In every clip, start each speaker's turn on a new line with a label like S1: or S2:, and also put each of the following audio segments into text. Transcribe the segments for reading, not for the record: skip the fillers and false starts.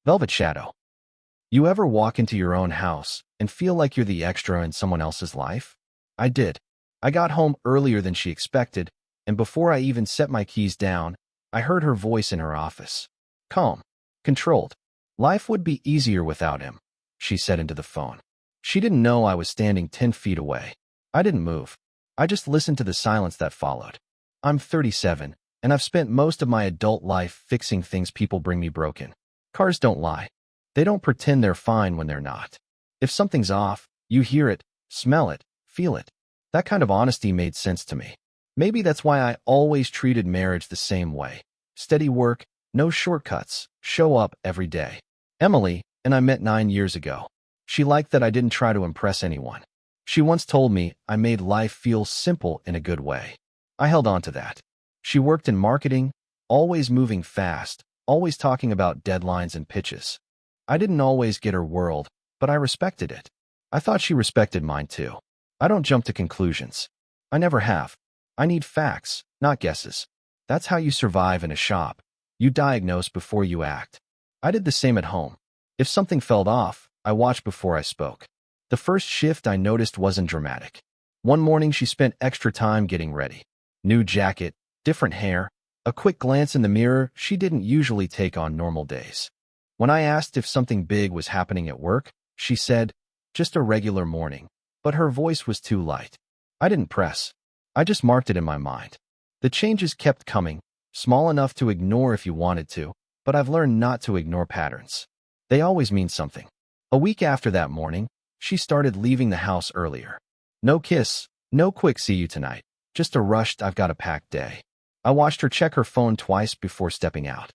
S1: Velvet Shadow. You ever walk into your own house and feel like you're the extra in someone else's life? I did. I got home earlier than she expected, and before I even set my keys down, I heard her voice in her office. Calm. Controlled. Life would be easier without him, she said into the phone. She didn't know I was standing 10 feet away. I didn't move. I just listened to the silence that followed. I'm 37, and I've spent most of my adult life fixing things people bring me broken. Cars don't lie. They don't pretend they're fine when they're not. If something's off, you hear it, smell it, feel it. That kind of honesty made sense to me. Maybe that's why I always treated marriage the same way. Steady work, no shortcuts, show up every day. Emily and I met 9 years ago. She liked that I didn't try to impress anyone. She once told me I made life feel simple in a good way. I held on to that. She worked in marketing, always moving fast, always talking about deadlines and pitches. I didn't always get her world, but I respected it. I thought she respected mine too. I don't jump to conclusions. I never have. I need facts, not guesses. That's how you survive in a shop. You diagnose before you act. I did the same at home. If something felt off, I watched before I spoke. The first shift I noticed wasn't dramatic. One morning she spent extra time getting ready. New jacket, different hair, a quick glance in the mirror she didn't usually take on normal days. When I asked if something big was happening at work, she said, just a regular morning, but her voice was too light. I didn't press. I just marked it in my mind. The changes kept coming, small enough to ignore if you wanted to, but I've learned not to ignore patterns. They always mean something. A week after that morning, she started leaving the house earlier. No kiss, no quick see you tonight, just a rushed I've got a packed day. I watched her check her phone twice before stepping out.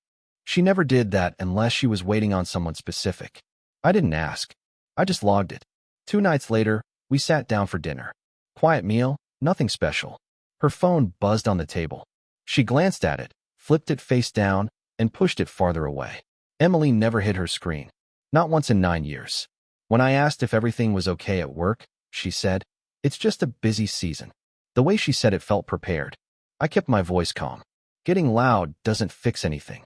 S1: She never did that unless she was waiting on someone specific. I didn't ask. I just logged it. 2 nights later, we sat down for dinner. Quiet meal, nothing special. Her phone buzzed on the table. She glanced at it, flipped it face down, and pushed it farther away. Emily never hit her screen. Not once in 9 years. When I asked if everything was okay at work, she said, it's just a busy season. The way she said it felt prepared. I kept my voice calm. Getting loud doesn't fix anything.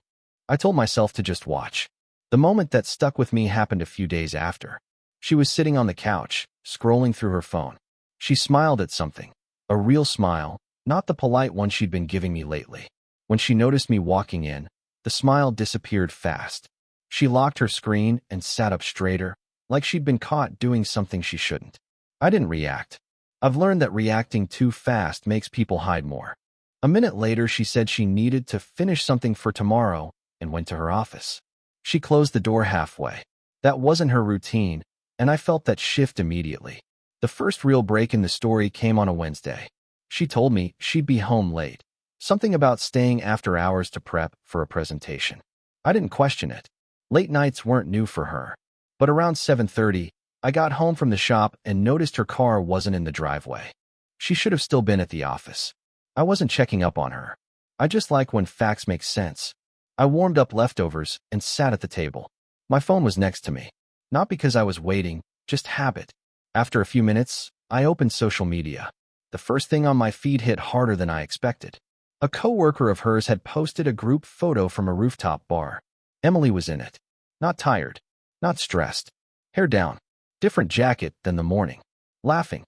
S1: I told myself to just watch. The moment that stuck with me happened a few days after. She was sitting on the couch, scrolling through her phone. She smiled at something. A real smile, not the polite one she'd been giving me lately. When she noticed me walking in, the smile disappeared fast. She locked her screen and sat up straighter, like she'd been caught doing something she shouldn't. I didn't react. I've learned that reacting too fast makes people hide more. A minute later, she said she needed to finish something for tomorrow and went to her office. She closed the door halfway. That wasn't her routine, and I felt that shift immediately. The first real break in the story came on a Wednesday. She told me she'd be home late. Something about staying after hours to prep for a presentation. I didn't question it. Late nights weren't new for her. But around 7:30, I got home from the shop and noticed her car wasn't in the driveway. She should have still been at the office. I wasn't checking up on her. I just like when facts make sense. I warmed up leftovers and sat at the table. My phone was next to me. Not because I was waiting, just habit. After a few minutes, I opened social media. The first thing on my feed hit harder than I expected. A coworker of hers had posted a group photo from a rooftop bar. Emily was in it. Not tired. Not stressed. Hair down. Different jacket than the morning. Laughing.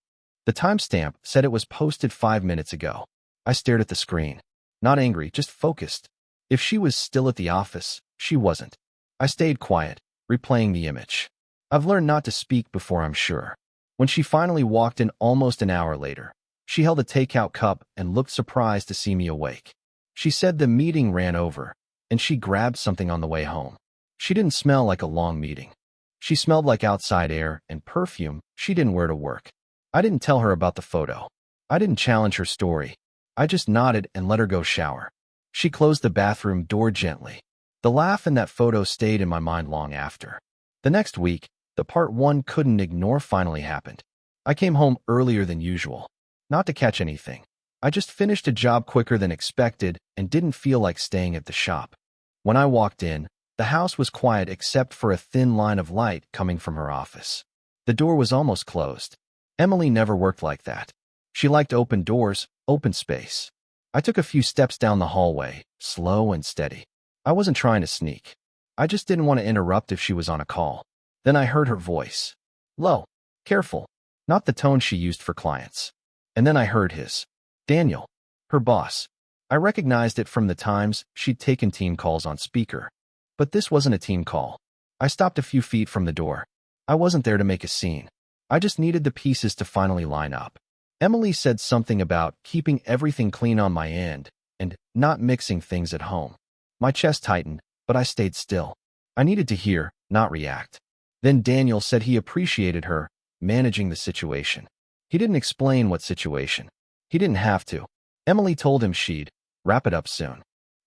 S1: The timestamp said it was posted 5 minutes ago. I stared at the screen. Not angry, just focused. If she was still at the office, she wasn't. I stayed quiet, replaying the image. I've learned not to speak before I'm sure. When she finally walked in almost an hour later, she held a takeout cup and looked surprised to see me awake. She said the meeting ran over, and she grabbed something on the way home. She didn't smell like a long meeting. She smelled like outside air and perfume she didn't wear to work. I didn't tell her about the photo. I didn't challenge her story. I just nodded and let her go shower. She closed the bathroom door gently. The laugh in that photo stayed in my mind long after. The next week, the part one couldn't ignore finally happened. I came home earlier than usual. Not to catch anything. I just finished a job quicker than expected and didn't feel like staying at the shop. When I walked in, the house was quiet except for a thin line of light coming from her office. The door was almost closed. Emily never worked like that. She liked open doors, open space. I took a few steps down the hallway, slow and steady. I wasn't trying to sneak. I just didn't want to interrupt if she was on a call. Then I heard her voice. Low. Careful. Not the tone she used for clients. And then I heard his. Daniel. Her boss. I recognized it from the times she'd taken team calls on speaker. But this wasn't a team call. I stopped a few feet from the door. I wasn't there to make a scene. I just needed the pieces to finally line up. Emily said something about keeping everything clean on my end and not mixing things at home. My chest tightened, but I stayed still. I needed to hear, not react. Then Daniel said he appreciated her managing the situation. He didn't explain what situation. He didn't have to. Emily told him she'd wrap it up soon.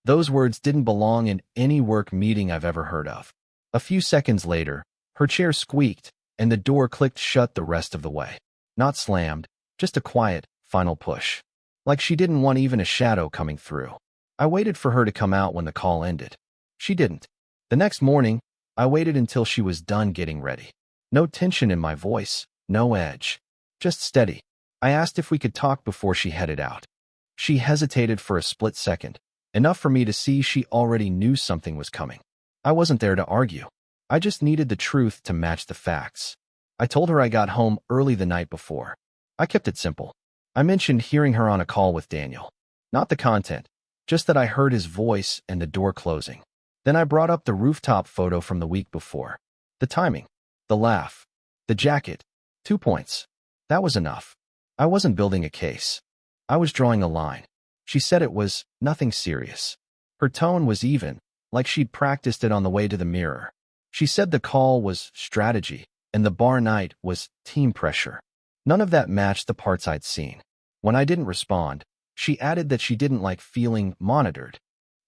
S1: Those words didn't belong in any work meeting I've ever heard of. A few seconds later, her chair squeaked and the door clicked shut the rest of the way. Not slammed, just a quiet, final push. Like she didn't want even a shadow coming through. I waited for her to come out when the call ended. She didn't. The next morning, I waited until she was done getting ready. No tension in my voice, no edge. Just steady. I asked if we could talk before she headed out. She hesitated for a split second, enough for me to see she already knew something was coming. I wasn't there to argue. I just needed the truth to match the facts. I told her I got home early the night before. I kept it simple. I mentioned hearing her on a call with Daniel. Not the content, just that I heard his voice and the door closing. Then I brought up the rooftop photo from the week before. The timing, the laugh, the jacket. 2 points. That was enough. I wasn't building a case. I was drawing a line. She said it was nothing serious. Her tone was even, like she'd practiced it on the way to the mirror. She said the call was strategy, and the bar night was team pressure. None of that matched the parts I'd seen. When I didn't respond, she added that she didn't like feeling monitored.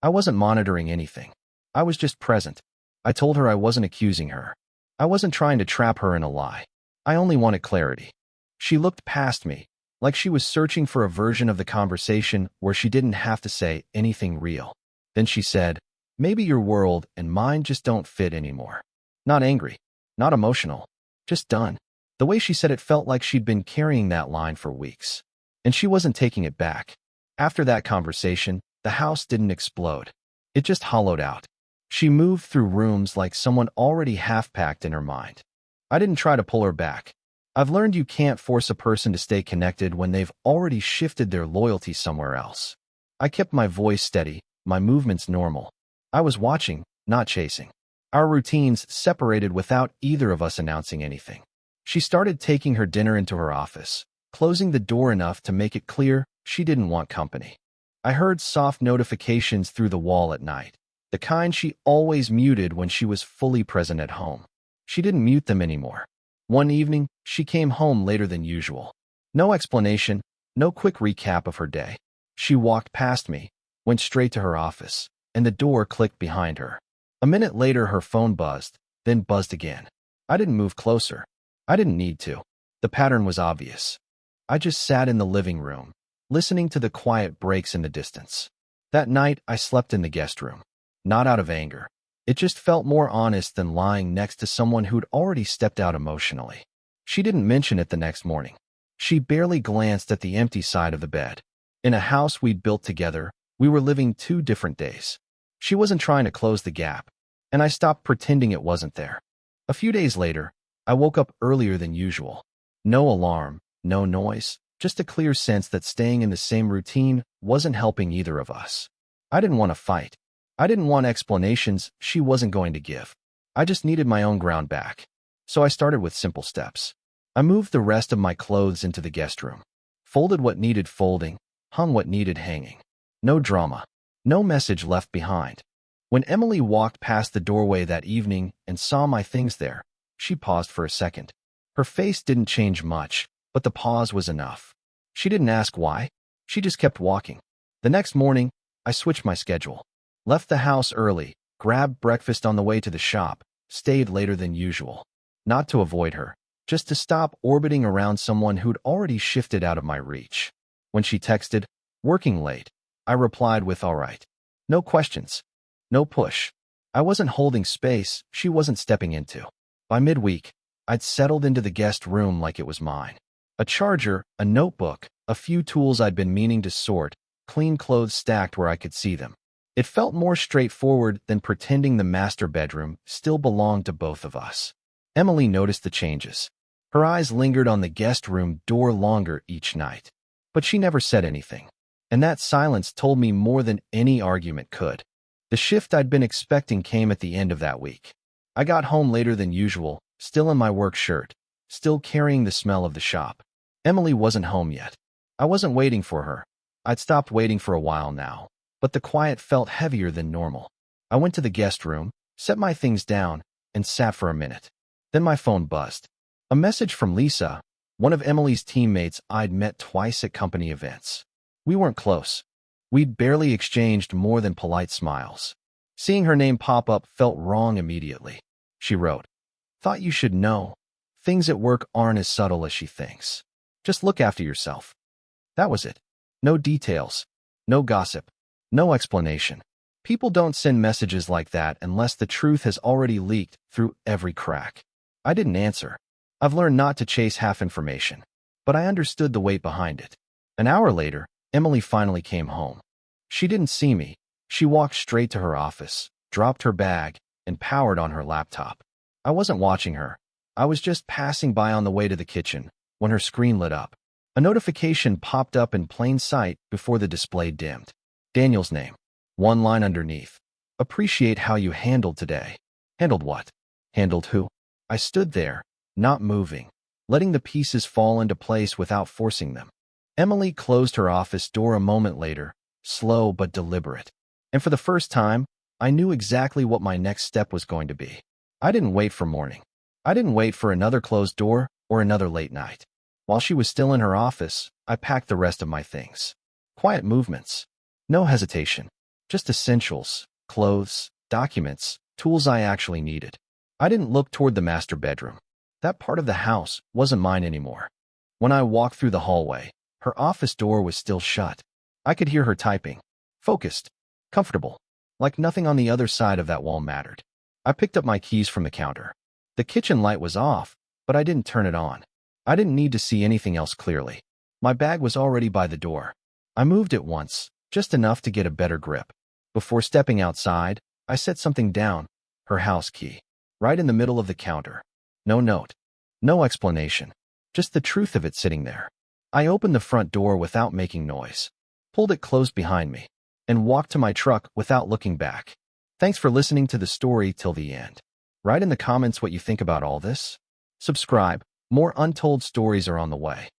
S1: I wasn't monitoring anything. I was just present. I told her I wasn't accusing her. I wasn't trying to trap her in a lie. I only wanted clarity. She looked past me, like she was searching for a version of the conversation where she didn't have to say anything real. Then she said, maybe your world and mine just don't fit anymore. Not angry, not emotional, just done. The way she said it felt like she'd been carrying that line for weeks. And she wasn't taking it back. After that conversation, the house didn't explode. It just hollowed out. She moved through rooms like someone already half-packed in her mind. I didn't try to pull her back. I've learned you can't force a person to stay connected when they've already shifted their loyalty somewhere else. I kept my voice steady, my movements normal. I was watching, not chasing. Our routines separated without either of us announcing anything. She started taking her dinner into her office, closing the door enough to make it clear she didn't want company. I heard soft notifications through the wall at night, the kind she always muted when she was fully present at home. She didn't mute them anymore. One evening, she came home later than usual. No explanation, no quick recap of her day. She walked past me, went straight to her office, and the door clicked behind her. A minute later, her phone buzzed, then buzzed again. I didn't move closer. I didn't need to. The pattern was obvious. I just sat in the living room, listening to the quiet breaks in the distance. That night, I slept in the guest room. Not out of anger. It just felt more honest than lying next to someone who'd already stepped out emotionally. She didn't mention it the next morning. She barely glanced at the empty side of the bed. In a house we'd built together, we were living 2 different days. She wasn't trying to close the gap, and I stopped pretending it wasn't there. A few days later, I woke up earlier than usual. No alarm, no noise, just a clear sense that staying in the same routine wasn't helping either of us. I didn't want to fight. I didn't want explanations she wasn't going to give. I just needed my own ground back. So I started with simple steps. I moved the rest of my clothes into the guest room, folded what needed folding, hung what needed hanging. No drama, no message left behind. When Emily walked past the doorway that evening and saw my things there, she paused for a second. Her face didn't change much, but the pause was enough. She didn't ask why. She just kept walking. The next morning, I switched my schedule. Left the house early, grabbed breakfast on the way to the shop, stayed later than usual. Not to avoid her, just to stop orbiting around someone who'd already shifted out of my reach. When she texted, working late, I replied with all right. No questions. No push. I wasn't holding space she wasn't stepping into. By midweek, I'd settled into the guest room like it was mine. A charger, a notebook, a few tools I'd been meaning to sort, clean clothes stacked where I could see them. It felt more straightforward than pretending the master bedroom still belonged to both of us. Emily noticed the changes. Her eyes lingered on the guest room door longer each night. But she never said anything. And that silence told me more than any argument could. The shift I'd been expecting came at the end of that week. I got home later than usual, still in my work shirt, still carrying the smell of the shop. Emily wasn't home yet. I wasn't waiting for her. I'd stopped waiting for a while now, but the quiet felt heavier than normal. I went to the guest room, set my things down, and sat for a minute. Then my phone buzzed. A message from Lisa, one of Emily's teammates I'd met twice at company events. We weren't close. We'd barely exchanged more than polite smiles. Seeing her name pop up felt wrong immediately. She wrote, "Thought you should know. Things at work aren't as subtle as she thinks. Just look after yourself." That was it. No details. No gossip. No explanation. People don't send messages like that unless the truth has already leaked through every crack. I didn't answer. I've learned not to chase half information. But I understood the weight behind it. An hour later, Emily finally came home. She didn't see me. She walked straight to her office, dropped her bag, and powered on her laptop. I wasn't watching her. I was just passing by on the way to the kitchen when her screen lit up. A notification popped up in plain sight before the display dimmed. Daniel's name. One line underneath. "Appreciate how you handled today." Handled what? Handled who? I stood there, not moving, letting the pieces fall into place without forcing them. Emily closed her office door a moment later, slow but deliberate. And for the first time, I knew exactly what my next step was going to be. I didn't wait for morning. I didn't wait for another closed door or another late night. While she was still in her office, I packed the rest of my things. Quiet movements. No hesitation. Just essentials, clothes, documents, tools I actually needed. I didn't look toward the master bedroom. That part of the house wasn't mine anymore. When I walked through the hallway, her office door was still shut. I could hear her typing. Focused. Comfortable. Like nothing on the other side of that wall mattered. I picked up my keys from the counter. The kitchen light was off, but I didn't turn it on. I didn't need to see anything else clearly. My bag was already by the door. I moved it once, just enough to get a better grip. Before stepping outside, I set something down, her house key, right in the middle of the counter. No note. No explanation. Just the truth of it sitting there. I opened the front door without making noise, pulled it closed behind me, and walked to my truck without looking back. Thanks for listening to the story till the end. Write in the comments what you think about all this. Subscribe. More untold stories are on the way.